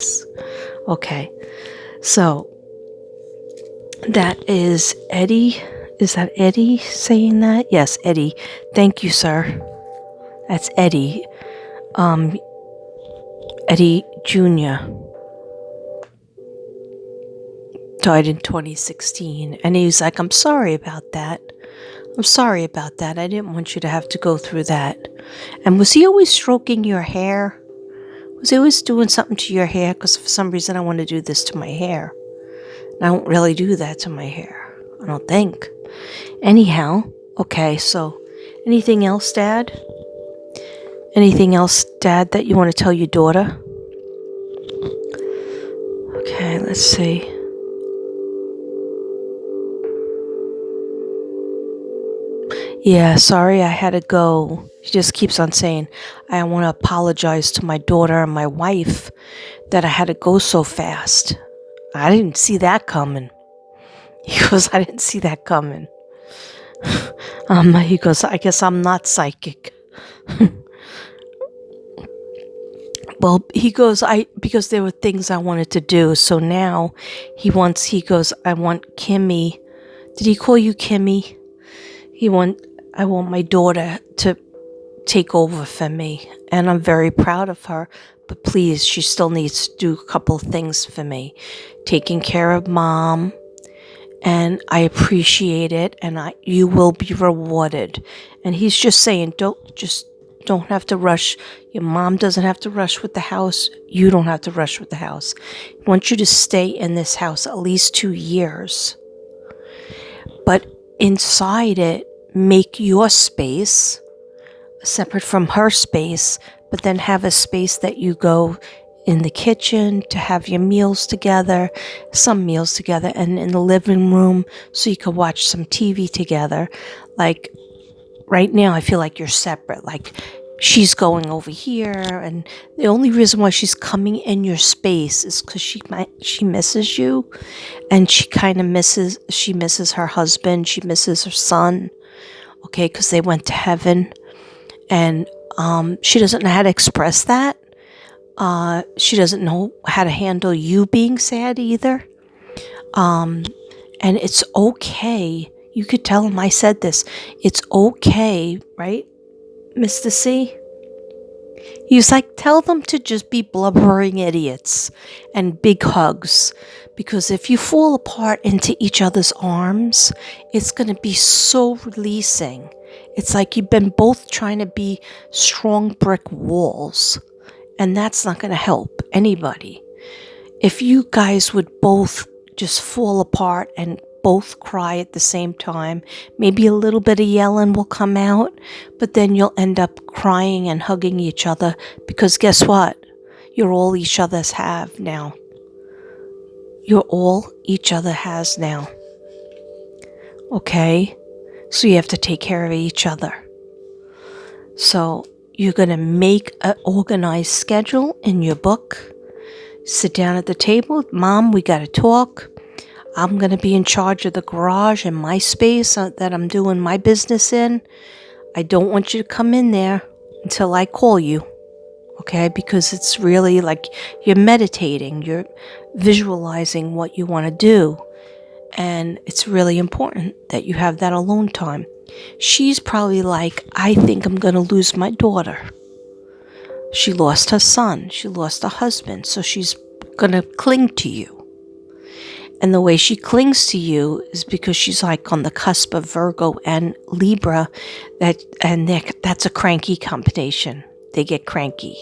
Okay, so that is Eddie. Is that Eddie saying that? Yes, Eddie. Thank you, sir. That's Eddie. Eddie Jr. died in 2016. And he's like, I'm sorry about that. I'm sorry about that. I didn't want you to have to go through that. And was he always stroking your hair? Was he always doing something to your hair? Because for some reason I want to do this to my hair. And I don't really do that to my hair. I don't think. Anyhow, okay, so anything else, Dad? Anything else, Dad, that you want to tell your daughter? Okay, let's see. Yeah, sorry I had to go. She just keeps on saying, I want to apologize to my daughter and my wife that I had to go so fast. I didn't see that coming. He goes, I didn't see that coming. He goes, I guess I'm not psychic. Well, he goes, because there were things I wanted to do. So now he goes, I want Kimmy. Did he call you Kimmy? I want my daughter to take over for me. And I'm very proud of her. But please, she still needs to do a couple of things for me. Taking care of Mom. And I appreciate it. And you will be rewarded. And he's just saying, don't have to rush. Your mom doesn't have to rush with the house. You don't have to rush with the house. I want you to stay in this house at least 2 years. But inside it, make your space separate from her space, but then have a space that you go in the kitchen to have your meals together, some meals together, and in the living room so you can watch some TV together. Like right now, I feel like you're separate. Like she's going over here, and the only reason why she's coming in your space is because she misses you, and she misses her husband, she misses her son, okay, because they went to heaven, and she doesn't know how to express that. She doesn't know how to handle you being sad either. And it's okay. You could tell him I said this. It's okay, right, Mr. C? He was like, tell them to just be blubbering idiots and big hugs. Because if you fall apart into each other's arms, it's going to be so releasing. It's like you've been both trying to be strong brick walls. And that's not going to help anybody. If you guys would both just fall apart and both cry at the same time, maybe a little bit of yelling will come out, but then you'll end up crying and hugging each other because guess what? You're all each other's have now. You're all each other has now. Okay? So you have to take care of each other. So you're going to make an organized schedule in your book. Sit down at the table. Mom, we got to talk. I'm going to be in charge of the garage and my space that I'm doing my business in. I don't want you to come in there until I call you. Okay? Because it's really like you're meditating. You're visualizing what you want to do. And it's really important that you have that alone time. She's probably like, I think I'm going to lose my daughter. She lost her son. She lost her husband. So she's going to cling to you. And the way she clings to you is because she's like on the cusp of Virgo and Libra. That's a cranky combination. They get cranky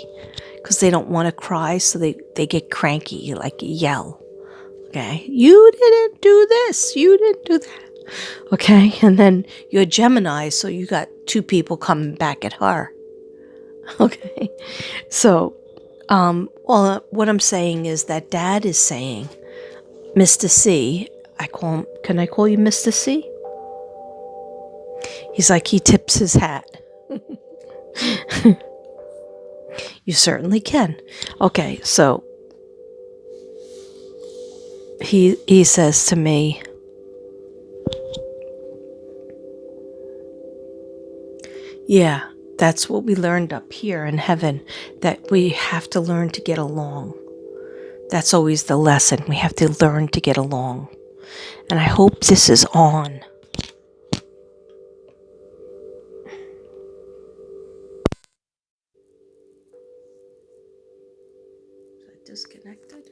because they don't want to cry. So they get cranky, like yell. Okay, you didn't do this. You didn't do that. Okay, and then you're Gemini, so you got two people coming back at her. Okay, so what I'm saying is that Dad is saying, Mr. C, can I call you Mr. C? He's like, he tips his hat. You certainly can. Okay, so he says to me, yeah, that's what we learned up here in heaven, that we have to learn to get along. That's always the lesson. We have to learn to get along. And I hope this is on. Is that disconnected?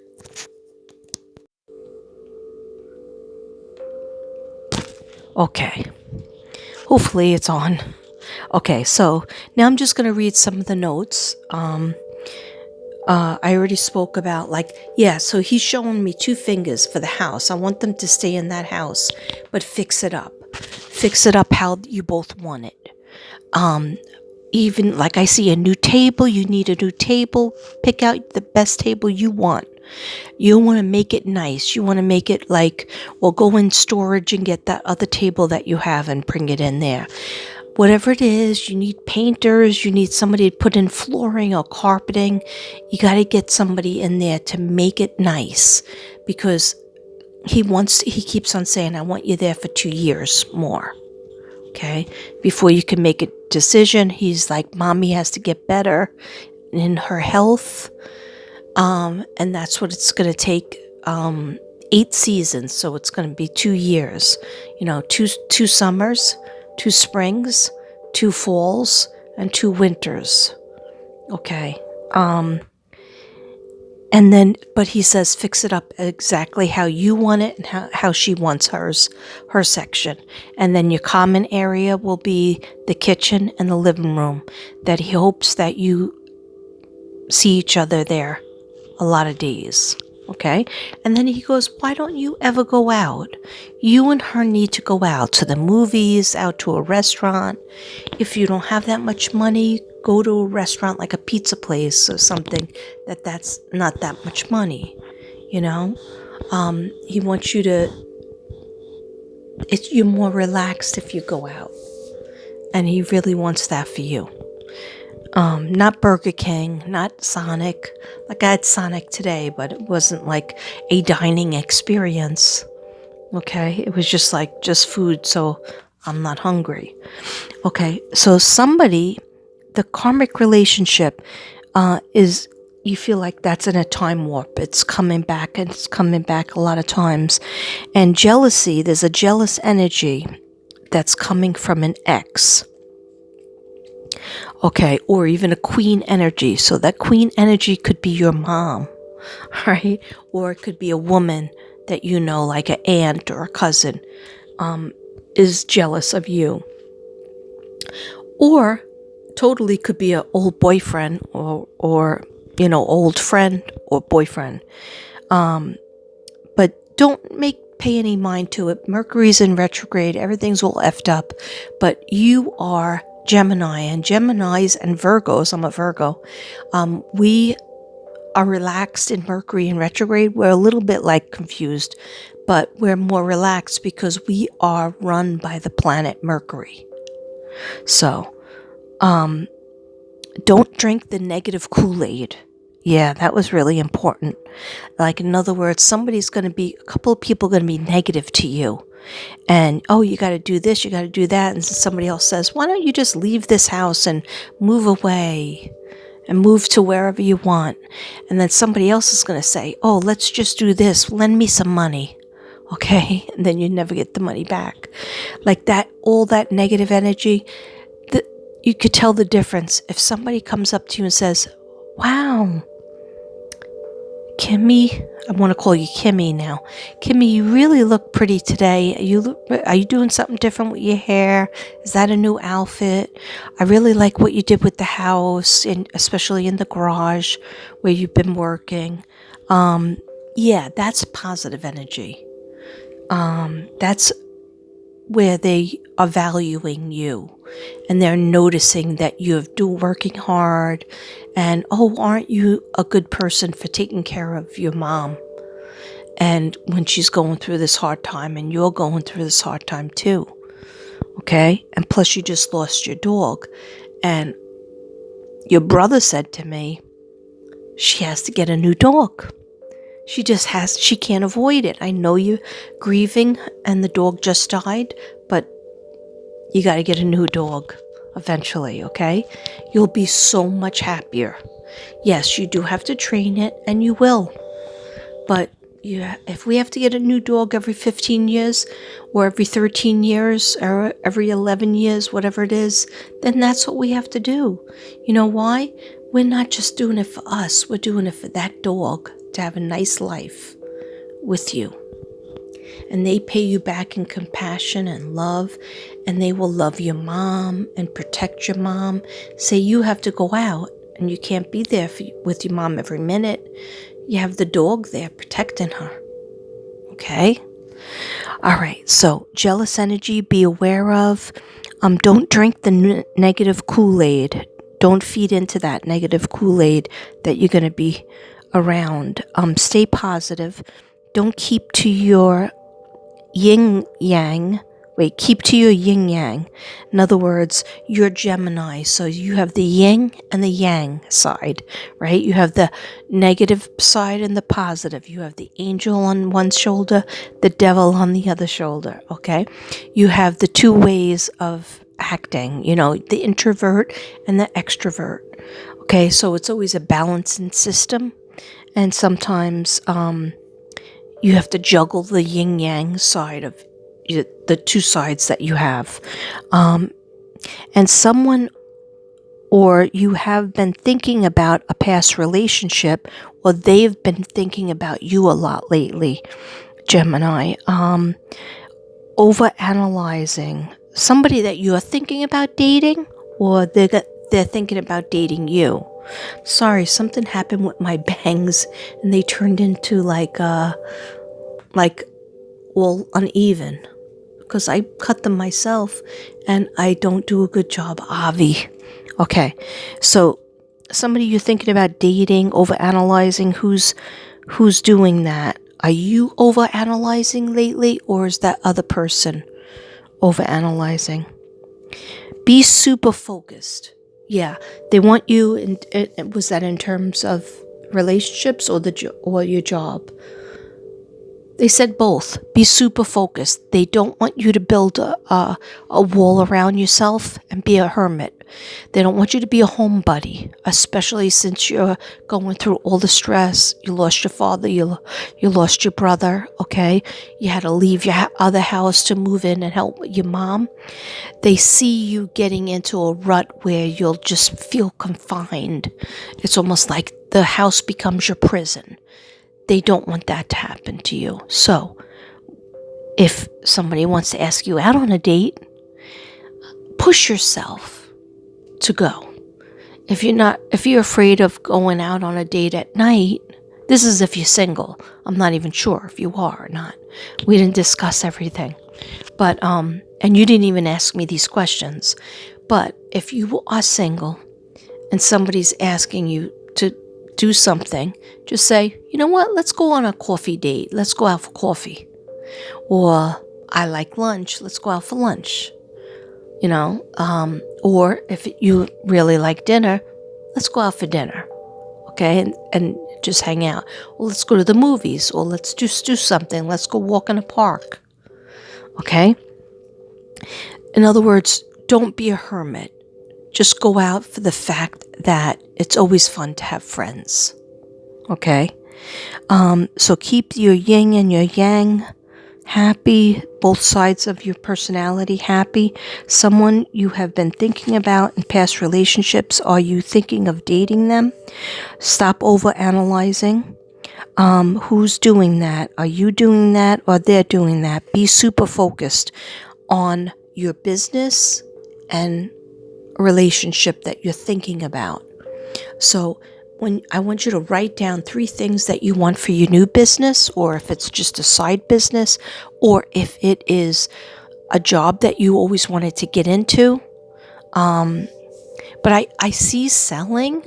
Okay. Hopefully it's on. Okay, so now I'm just going to read some of the notes. I already spoke about, so he's showing me 2 fingers for the house. I want them to stay in that house, but fix it up. Fix it up how you both want it. Even like I see a new table, you need a new table. Pick out the best table you want. You want to make it nice. You want to make it go in storage and get that other table that you have and bring it in there. Whatever it is, you need painters, you need somebody to put in flooring or carpeting. You got to get somebody in there to make it nice, because he keeps on saying, I want you there for 2 years more. Okay? Before you can make a decision, he's like, Mommy has to get better in her health. And that's what it's going to take. 8 seasons, so it's going to be 2 years. 2 summers, 2 springs, 2 falls, and 2 winters. Okay. And then, but he says, fix it up exactly how you want it and how she wants her section. And then your common area will be the kitchen and the living room, that he hopes that you see each other there a lot of days. Okay? And then he goes, why don't you ever go out? You and her need to go out to the movies, out to a restaurant. If you don't have that much money, go to a restaurant like a pizza place or something that's not that much money. He wants you to, you're more relaxed if you go out. And he really wants that for you. Not Burger King, not Sonic. Like I had Sonic today, but it wasn't like a dining experience. Okay? It was just food, so I'm not hungry. Okay, so the karmic relationship is, you feel like that's in a time warp. It's coming back, and it's coming back a lot of times. And jealousy, there's a jealous energy that's coming from an ex. Okay, or even a queen energy. So that queen energy could be your mom, right? Or it could be a woman that you know, like an aunt or a cousin, is jealous of you. Or totally could be an old boyfriend or old friend or boyfriend. But don't pay any mind to it. Mercury's in retrograde. Everything's all effed up. But you are Gemini, and Geminis and Virgos, I'm a Virgo, we are relaxed in Mercury in retrograde. We're a little bit confused, but we're more relaxed because we are run by the planet Mercury. So, don't drink the negative Kool-Aid. Yeah, that was really important. In other words, a couple of people are going to be negative to you. And, you got to do this, you got to do that. And somebody else says, why don't you just leave this house and move away and move to wherever you want? And then somebody else is going to say, let's just do this. Lend me some money. Okay? And then you never get the money back. Like that, all that negative energy, you could tell the difference. If somebody comes up to you and says, wow, Kimmy, I want to call you Kimmy now. Kimmy, you really look pretty today. Are you doing something different with your hair? Is that a new outfit? I really like what you did with the house, and especially in the garage where you've been working. That's positive energy. That's where they are valuing you, and they're noticing that you're working hard, and aren't you a good person for taking care of your mom, and when she's going through this hard time, and you're going through this hard time too. Okay? And plus you just lost your dog, and your brother said to me she has to get a new dog. She can't avoid it. I know you're grieving and the dog just died, but you got to get a new dog eventually, okay? You'll be so much happier. Yes, you do have to train it, and you will. But if we have to get a new dog every 15 years or every 13 years or every 11 years, whatever it is, then that's what we have to do. You know why? We're not just doing it for us. We're doing it for that dog to have a nice life with you. And they pay you back in compassion and love, and they will love your mom and protect your mom. Say you have to go out and you can't be there with your mom every minute. You have the dog there protecting her. Okay? All right, so jealous energy, be aware of. Don't drink the negative Kool-Aid. Don't feed into that negative Kool-Aid that you're going to be around. Stay positive. Don't keep to your keep to your yin yang. In other words, you're Gemini, so you have the yin and the yang side, right? You have the negative side and the positive. You have the angel on one shoulder, the devil on the other shoulder, okay? You have the two ways of acting, the introvert and the extrovert, okay? So it's always a balancing system, and sometimes you have to juggle the yin-yang side of the two sides that you have. And someone or you have been thinking about a past relationship, or they've been thinking about you a lot lately, Gemini. Overanalyzing. Somebody that you are thinking about dating, or they're thinking about dating you. Sorry, something happened with my bangs, and they turned into like all uneven because I cut them myself and I don't do a good job, Avi. Okay, so somebody you're thinking about dating, overanalyzing, who's doing that? Are you overanalyzing lately, or is that other person overanalyzing? Be super focused. Yeah, they want you, was that in terms of relationships or your job? They said both. Be super focused. They don't want you to build a wall around yourself and be a hermit. They don't want you to be a homebody, especially since you're going through all the stress. You lost your father, you lost your brother, okay? You had to leave your other house to move in and help your mom. They see you getting into a rut where you'll just feel confined. It's almost like the house becomes your prison. They don't want that to happen to you. So, if somebody wants to ask you out on a date, push yourself to go. If you're afraid of going out on a date at night, this is if you're single. I'm not even sure if you are or not. We didn't discuss everything. But, and you didn't even ask me these questions. But if you are single and somebody's asking you to do something, just say, you know what, let's go on a coffee date. Let's go out for coffee. Or, I like lunch. Let's go out for lunch. Or if you really like dinner, let's go out for dinner. Okay, and just hang out. Or let's go to the movies. Or let's just do something. Let's go walk in a park. Okay? In other words, don't be a hermit. Just go out for the fact that it's always fun to have friends. Okay? So keep your yin and your yang happy, both sides of your personality happy. Someone you have been thinking about in past relationships, are you thinking of dating them? Stop overanalyzing. Who's doing that? Are you doing that, or they're doing that? Be super focused on your business and relationship that you're thinking about. So I want you to write down 3 things that you want for your new business, or if it's just a side business, or if it is a job that you always wanted to get into. But I see selling.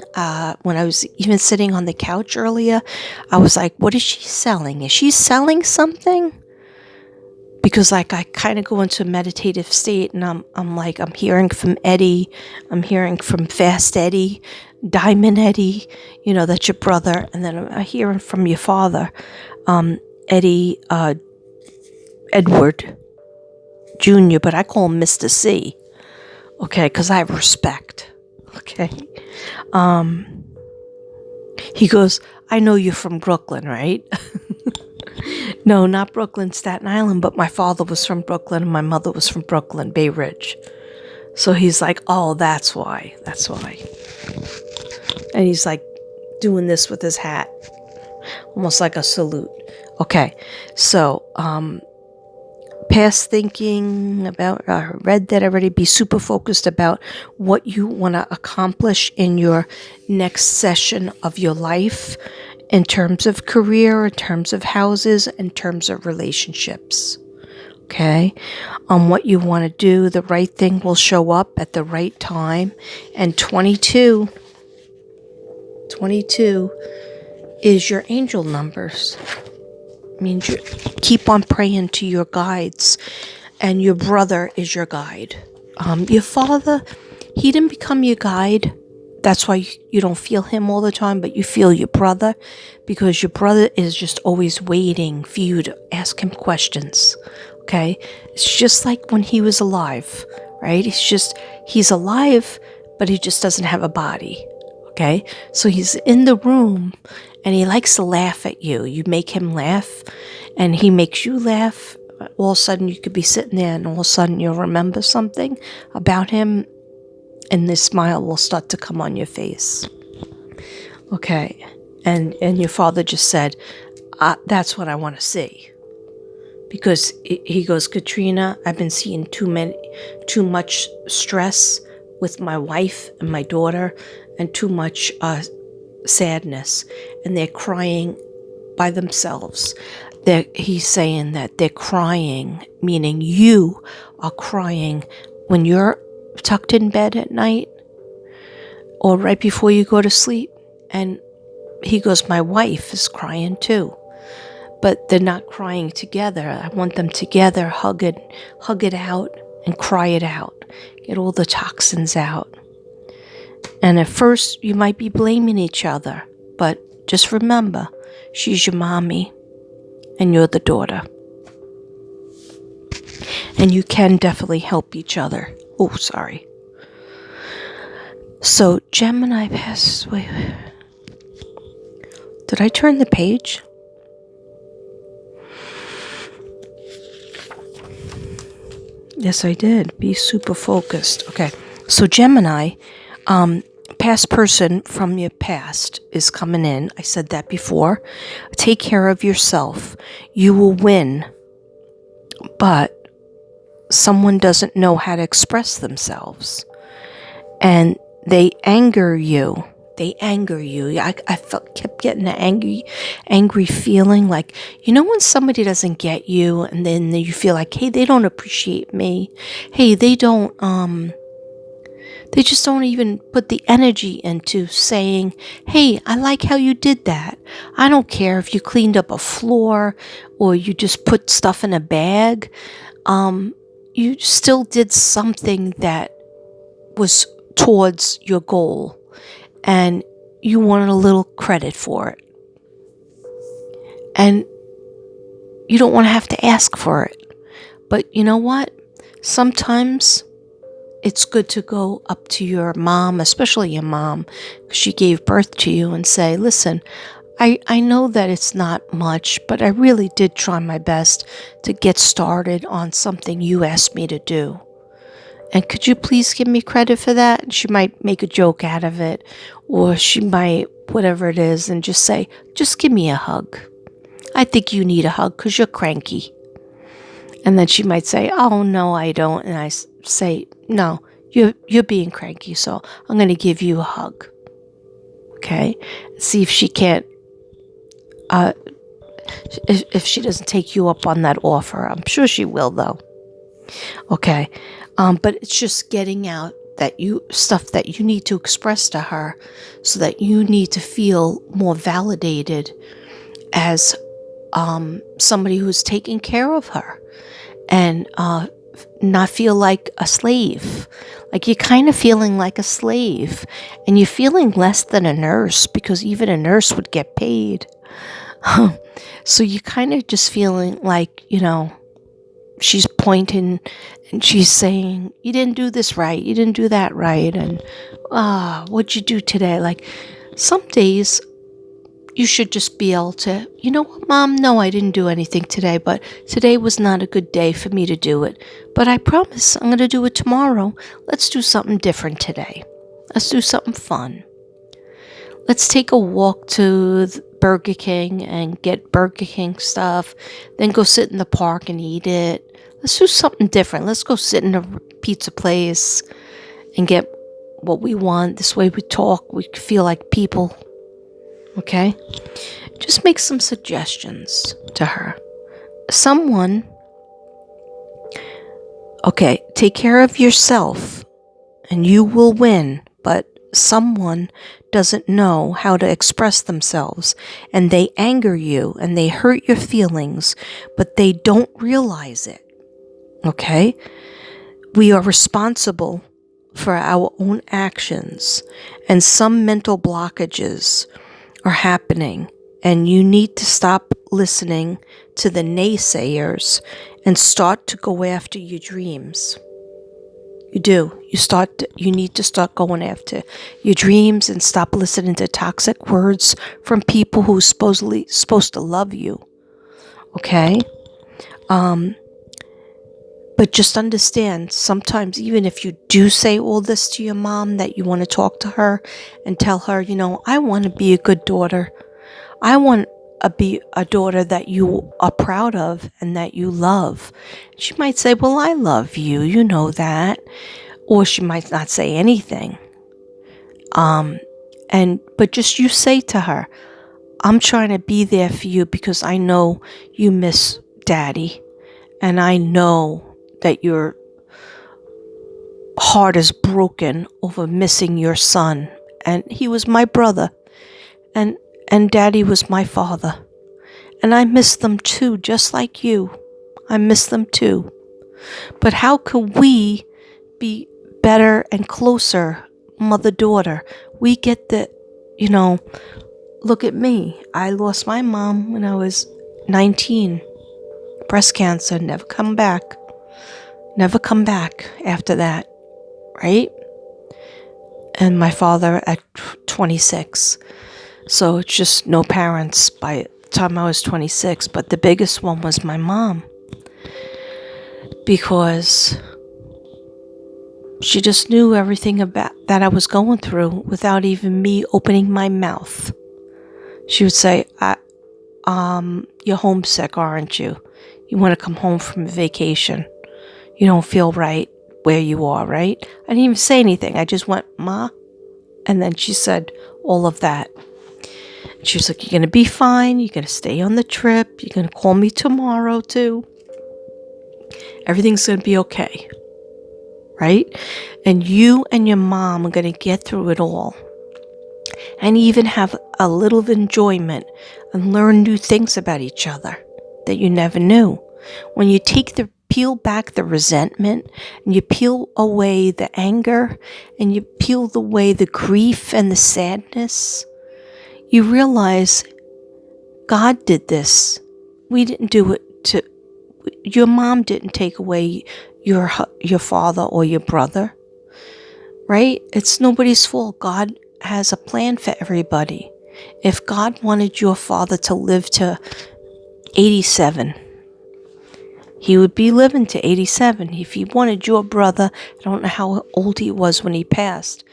When I was even sitting on the couch earlier, I was like, what is she selling? Is she selling something? Because I kind of go into a meditative state, and I'm hearing from Eddie, I'm hearing from Fast Eddie, Diamond Eddie, that's your brother, and then I'm hearing from your father, Eddie Edward Jr., but I call him Mr. C, okay, because I have respect, okay. He goes, I know you're from Brooklyn, right? No, not Brooklyn, Staten Island, but my father was from Brooklyn and my mother was from Brooklyn, Bay Ridge. So he's like, oh, that's why. And he's like doing this with his hat, almost like a salute. Okay, so past thinking about, read that already. Be super focused about what you want to accomplish in your next session of your life, in terms of career, in terms of houses, in terms of relationships. Okay, what you want to do, the right thing will show up at the right time. And 22 is your angel numbers. Means you keep on praying to your guides, and your brother is your guide. Your father, he didn't become your guide. That's why you don't feel him all the time, but you feel your brother, because your brother is just always waiting for you to ask him questions. Okay? It's just like when he was alive, right? He's alive, but he just doesn't have a body. Okay? So he's in the room and he likes to laugh at you. You make him laugh and he makes you laugh. All of a sudden you could be sitting there and all of a sudden you'll remember something about him and this smile will start to come on your face. Okay. And your father just said, that's what I want to see. Because he goes, Katrina, I've been seeing too much stress with my wife and my daughter, and too much sadness, and they're crying by themselves. He's saying that they're crying, meaning you are crying when you're tucked in bed at night or right before you go to sleep. And he goes, my wife is crying too. But they're not crying together. I want them together, hug it out and cry it out. Get all the toxins out. And at first, you might be blaming each other. But just remember, she's your mommy and you're the daughter. And you can definitely help each other. Oh, sorry. So, Gemini passes away. Did I turn the page? Yes, I did. Be super focused. Okay. So Gemini, past person from your past is coming in. I said that before. Take care of yourself. You will win. But someone doesn't know how to express themselves. And they anger you. I kept getting an angry feeling, like, you know when somebody doesn't get you and then you feel like, hey, they don't appreciate me. Hey, they just don't even put the energy into saying, hey, I like how you did that. I don't care if you cleaned up a floor or you just put stuff in a bag. You still did something that was towards your goal. And you wanted a little credit for it. And you don't want to have to ask for it. But you know what? Sometimes it's good to go up to your mom, especially your mom, because she gave birth to you, and say, listen, I know that it's not much, but I really did try my best to get started on something you asked me to do. And could you please give me credit for that? And she might make a joke out of it, or she might, whatever it is, and just say, just give me a hug. I think you need a hug because you're cranky. And then she might say, oh, no, I don't. And I say, no, you're being cranky, so I'm going to give you a hug. Okay? See if she can't, if she doesn't take you up on that offer. I'm sure she will, though. Okay? But it's just getting out stuff that you need to express to her, so that you need to feel more validated as somebody who's taking care of her, and not feel like a slave. Like you're kind of feeling like a slave, and you're feeling less than a nurse, because even a nurse would get paid. So you're kind of just feeling like, she's pointing and she's saying, you didn't do this right, you didn't do that right, and what'd you do today? Like some days you should just be able to, you know what, Mom? No, I didn't do anything today, but today was not a good day for me to do it. But I promise I'm going to do it tomorrow. Let's do something different today. Let's do something fun. Let's take a walk to Burger King and get Burger King stuff, then go sit in the park and eat it. Let's do something different. Let's go sit in a pizza place and get what we want. This way we talk, we feel like people. Okay? Just make some suggestions to her. Take care of yourself and you will win, but someone doesn't know how to express themselves and they anger you and they hurt your feelings, but they don't realize it. Okay? We are responsible for our own actions, and some mental blockages are happening, and you need to stop listening to the naysayers and start to go after your dreams. You do. You need to start going after your dreams and stop listening to toxic words from people who's supposed to love you. Okay? But just understand, sometimes even if you do say all this to your mom, that you want to talk to her and tell her, I want to be a good daughter. I want to be a daughter that you are proud of and that you love. She might say, well, I love you. You know that. Or she might not say anything. But just you say to her, I'm trying to be there for you because I know you miss Daddy. And I know that your heart is broken over missing your son. And he was my brother. And Daddy was my father. And I miss them too, just like you. I miss them too. But how can we be better and closer, mother-daughter? We get the, look at me. I lost my mom when I was 19. Breast cancer, never come back after that, right? And my father at 26. So it's just no parents by the time I was 26. But the biggest one was my mom, because she just knew everything about that I was going through without even me opening my mouth. She would say, you're homesick, aren't you? You want to come home from vacation. You don't feel right where you are, right? I didn't even say anything. I just went, Ma. And then she said all of that. She was like, you're going to be fine. You're going to stay on the trip. You're going to call me tomorrow too. Everything's going to be okay. Right? And you and your mom are going to get through it all. And even have a little enjoyment and learn new things about each other that you never knew. When you peel back the resentment and you peel away the anger and you peel away the grief and the sadness, you realize God did this. We didn't do it your mom didn't take away your father or your brother, right? It's nobody's fault. God has a plan for everybody. If God wanted your father to live to 87, he would be living to 87. If he wanted your brother, I don't know how old he was when he passed,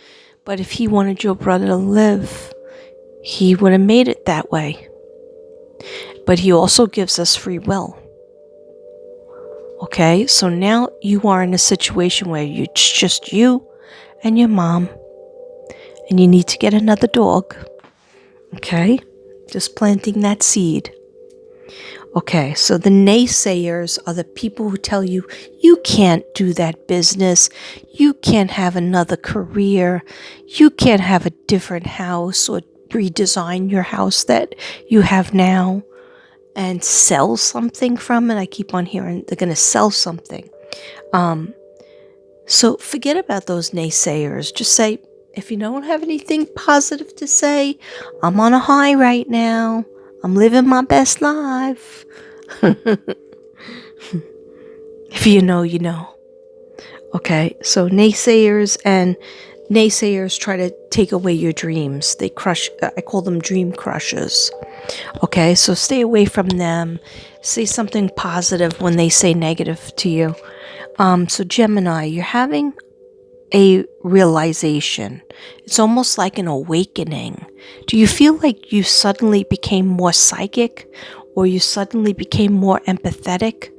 but if he wanted your brother to live, he would have made it that way. But he also gives us free will. Okay, so now you are in a situation where it's just you and your mom, and you need to get another dog. Okay, just planting that seed. Okay, so the naysayers are the people who tell you, you can't do that business, you can't have another career, you can't have a different house or redesign your house that you have now and sell something from it. I keep on hearing they're going to sell something. So forget about those naysayers. Just say, if you don't have anything positive to say, I'm on a high right now. I'm living my best life. If you know, you know. Okay, so naysayers and naysayers try to take away your dreams. They crush, I call them dream crushers. Okay, so stay away from them. Say something positive when they say negative to you. So Gemini, you're having a realization. It's almost like an awakening. Do you feel like you suddenly became more psychic, or you suddenly became more empathetic?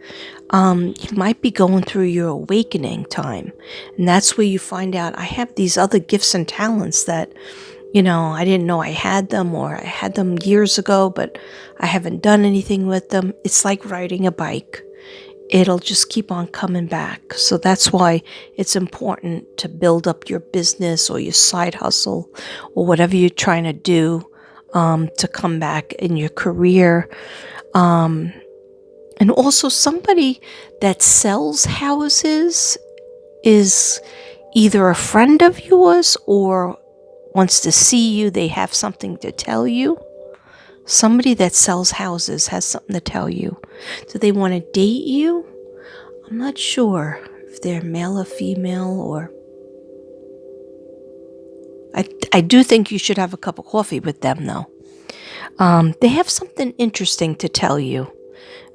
You might be going through your awakening time, and that's where you find out, I have these other gifts and talents that, I didn't know I had them, or I had them years ago, but I haven't done anything with them. It's like riding a bike. It'll just keep on coming back. So that's why it's important to build up your business or your side hustle or whatever you're trying to do to come back in your career. And also, somebody that sells houses is either a friend of yours or wants to see you. They have something to tell you. Somebody that sells houses has something to tell you. Do they want to date you? I'm not sure if they're male or female, or I do think you should have a cup of coffee with them, though. They have something interesting to tell you.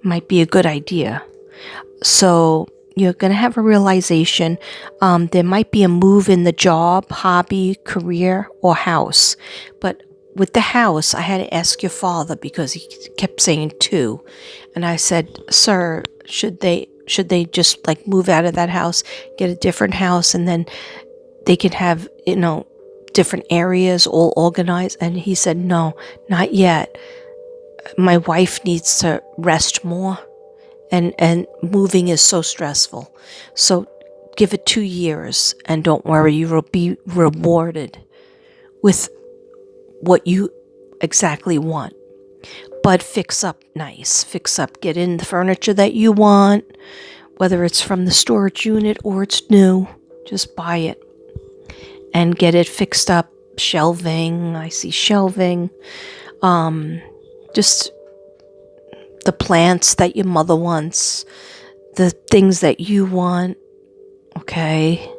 Might be a good idea. So you're going to have a realization. There might be a move in the job, hobby, career, or house. But with the house, I had to ask your father because he kept saying 2. And I said, sir, should they just like move out of that house, get a different house, and then they can have, different areas all organized? And he said, no, not yet. My wife needs to rest more, and moving is so stressful. So give it 2 years, and don't worry, you will be rewarded with what you exactly want. But fix up nice. Fix up. Get in the furniture that you want, whether it's from the storage unit or it's new. Just buy it and get it fixed up. Shelving. I see shelving. Just the plants that your mother wants. The things that you want. Okay.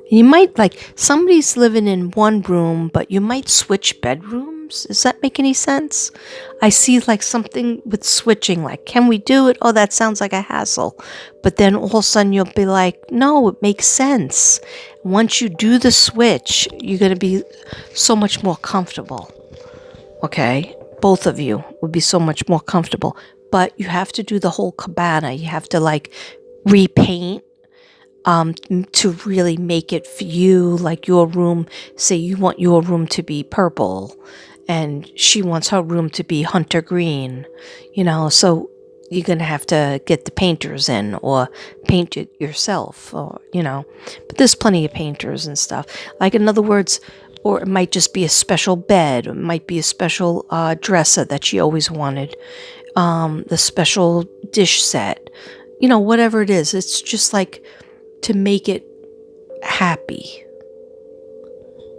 You might, somebody's living in one room, but you might switch bedrooms. Does that make any sense? I see something with switching, can we do it? Oh, that sounds like a hassle. But then all of a sudden you'll be like, no, it makes sense. Once you do the switch, you're going to be so much more comfortable. Okay? Both of you would be so much more comfortable. But you have to do the whole cabana. You have to repaint. To really make it for you, like your room. Say you want your room to be purple and she wants her room to be hunter green, so you're going to have to get the painters in or paint it yourself, or, but there's plenty of painters and stuff. In other words, or it might just be a special bed, or it might be a special dresser that she always wanted, the special dish set, whatever it is. It's just to make it happy,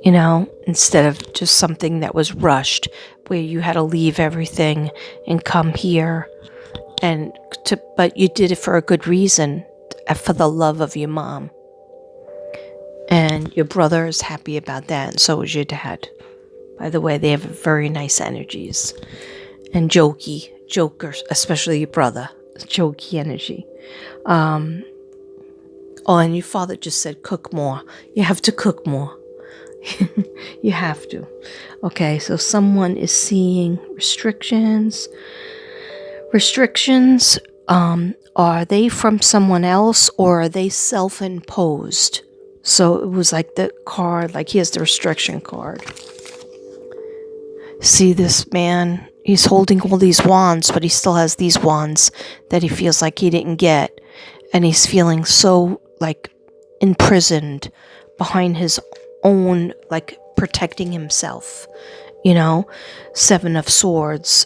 instead of just something that was rushed where you had to leave everything and come here but you did it for a good reason, for the love of your mom. And your brother is happy about that, and so is your dad. By the way, they have very nice energies. And jokers, especially your brother, jokey energy. Oh, and your father just said cook more. You have to cook more. You have to. Okay, so someone is seeing restrictions. Restrictions, are they from someone else or are they self-imposed? So it was the card, here's the restriction card. See this man, he's holding all these wands, but he still has these wands that he feels like he didn't get. And he's feeling so imprisoned behind his own, protecting himself, 7 of Swords.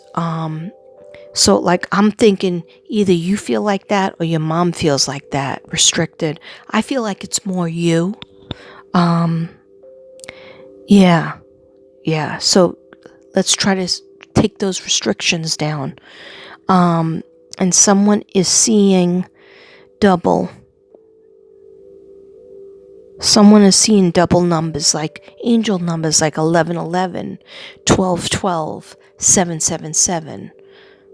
So I'm thinking either you feel like that or your mom feels like that, restricted. I feel like it's more you. Yeah. So let's try to take those restrictions down. And someone is seeing double. Someone is seeing double numbers, like angel numbers like 1111, 1212, 777,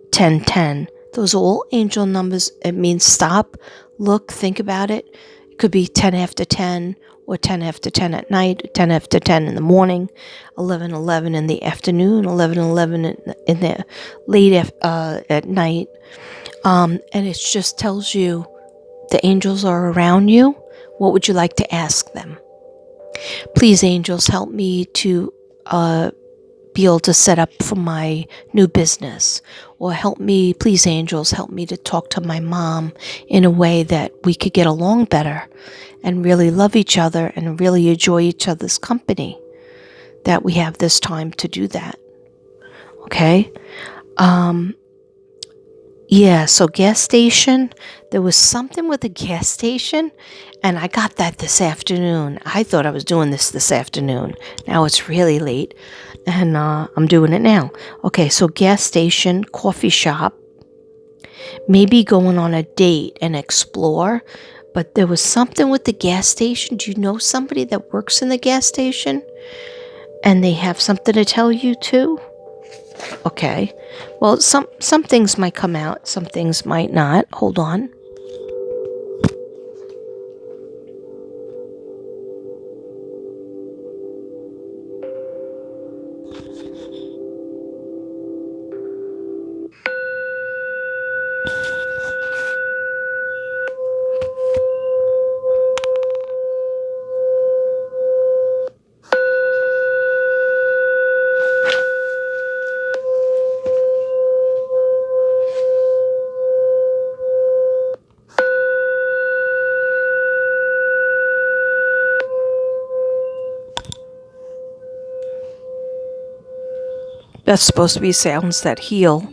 1010. Those are all angel numbers. It means stop, look, think about it. It could be 10 after 10 or 10 after 10 at night, 10 after 10 in the morning, 11:11 in the afternoon, 11:11 in the late at night. And it just tells you the angels are around you. What would you like to ask them? Please, angels, help me to be able to set up for my new business. Or help me, please, angels, help me to talk to my mom in a way that we could get along better and really love each other and really enjoy each other's company. That we have this time to do that. Okay? Yeah, so gas station, there was something with a gas station, and I got that this afternoon. I thought I was doing this afternoon. Now it's really late, and I'm doing it now. Okay, so gas station, coffee shop, maybe going on a date and explore, but there was something with the gas station. Do you know somebody that works in the gas station? And they have something to tell you too? Okay. Well, some things might come out, some things might not. Hold on. That's supposed to be sounds that heal.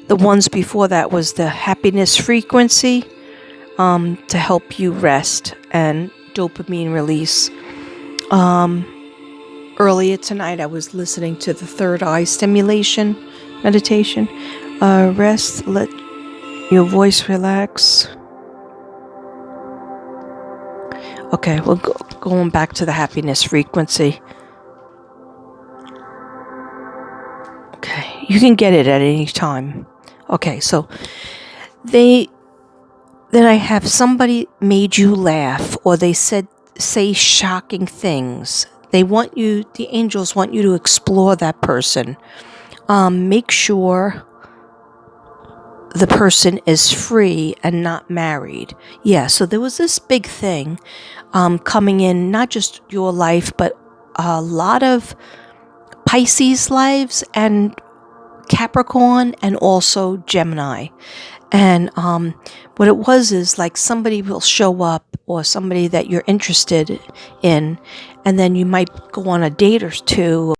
The ones before that was the happiness frequency to help you rest and dopamine release. Earlier tonight, I was listening to the third eye stimulation meditation. Rest, let your voice relax. Okay, we're going back to the happiness frequency. Okay, you can get it at any time. Okay, so then I have somebody made you laugh, or they say shocking things. The angels want you to explore that person. Make sure the person is free and not married. Yeah, so there was this big thing coming in, not just your life, but a lot of Pisces lives and Capricorn and also Gemini. And what it was is like somebody will show up, or somebody that you're interested in, and then you might go on a date or two